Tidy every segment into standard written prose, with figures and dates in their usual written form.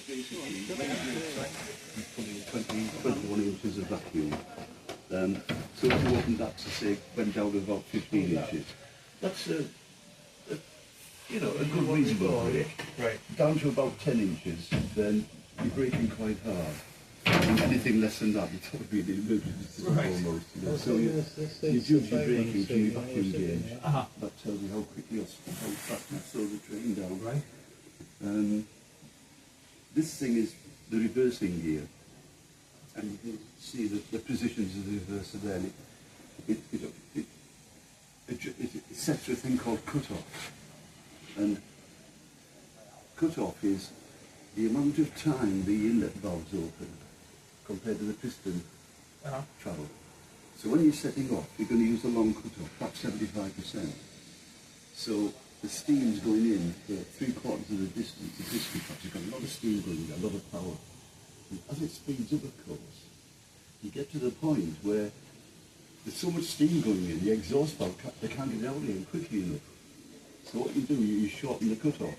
basically putting 21 inches of vacuum. So if you open that to say went down to about 15 inches, that's a good reasonable break. Right. Down to about 10 inches, then you're braking quite hard. And anything less than that, it's probably the emergency almost. So you judge your braking through your vacuum gauge. That tells you how quickly or how fast you slow the train down. Right. This thing is the reversing gear, and you can see the positions of the reverser there. It sets for a thing called cut-off, and cut-off is the amount of time the inlet valve's open compared to the piston travel. So when you're setting off, you're going to use a long cut-off, about 75%. So the steam's going in for 3/4 of the distance. The piston tracks, you've got a lot of steam going in, a lot of power. And as it speeds up, of course, you get to the point where there's so much steam going in, the exhaust valve, they can't get out here quickly enough. So what you do, you shorten the cut-off.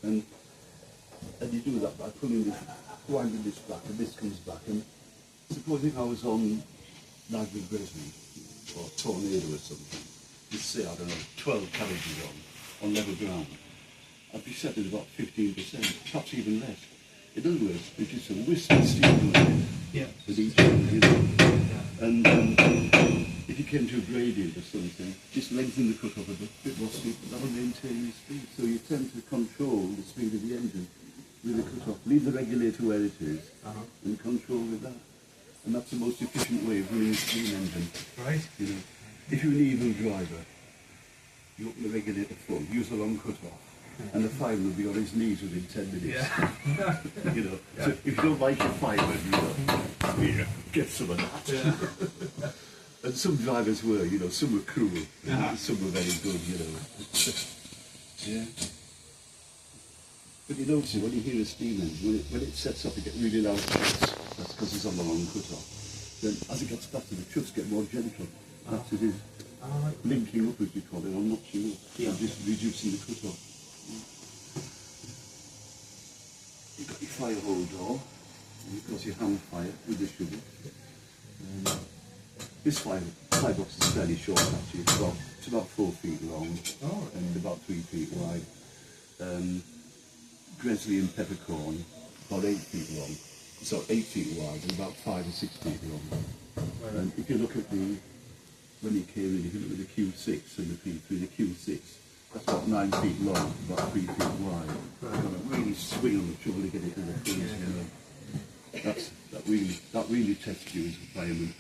And you do that by pulling this, winding this back, and this comes back. And supposing I was on Niagara Grizzly or Tornado or something, you'd say, I don't know, 12 carriages on level ground, I'd be set at about 15%, perhaps even less. In other words, there's just a wisp of steam going in with each one, you know. And if you came to a gradient or something, just lengthen the cut-off a bit more steep, but that'll maintain your speed. So you tend to control the speed of the engine with the cut-off. Leave the regulator where it is and control with that. And that's the most efficient way of running a steam engine. Right. You know, if you're an evil driver, you open the regulator full, use a long cut-off, and the fireman will be on his knees within 10 minutes. You know, so if you don't like your fireman, get some of that. And some drivers were, you know, some were cruel, some were very good, you know. But you notice when you hear a steam engine, when it sets up, you get really loud chuffs. That's because it's on the long cut-off. Then as it gets faster, the chuffs get more gentle. That's it is. Linking up, as we call it, or notching up, and just reducing the cut-off. You've got your fire hole door, and of course your hand fire with the sugar. This firebox is fairly short actually, it's about 4 feet long and about 3 feet wide. Grizzly and peppercorn, about 8 feet long, so 8 feet wide and about 5 or 6 feet long. And if you look at when you came in, if you look at the Q6 and the P3, the Q6, that's about 9 feet long, about 3 feet wide. You've got to really swing on the trouble to get it to the crease, you know. That really tests you as a fireman.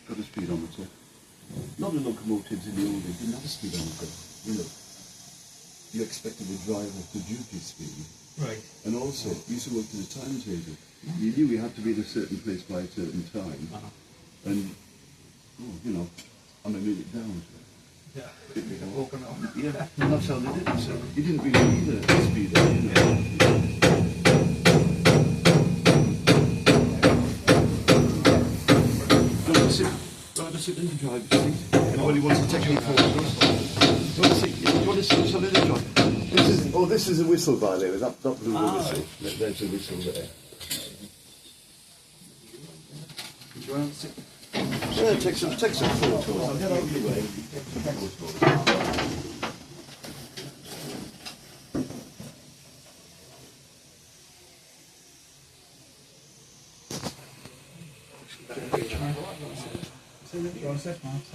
Got a speedometer. A lot of locomotives in the old days didn't have a speedometer, you know. You expected the driver to duty speed. Right. And also, you used to work to the timetable. You knew you had to be in a certain place by a certain time. And, you know, I'm a minute down. Walking off. And that's how they did it. So you didn't really need a speedometer, you know. Sit in the driver's seat. Anybody wants to take any photos? Do you want to sit in the drive? This is a whistle, by the way. That blew the whistle. There's a whistle there. Do you want to sit? Yeah, take some photos. I'll get out of your way.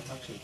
Actually,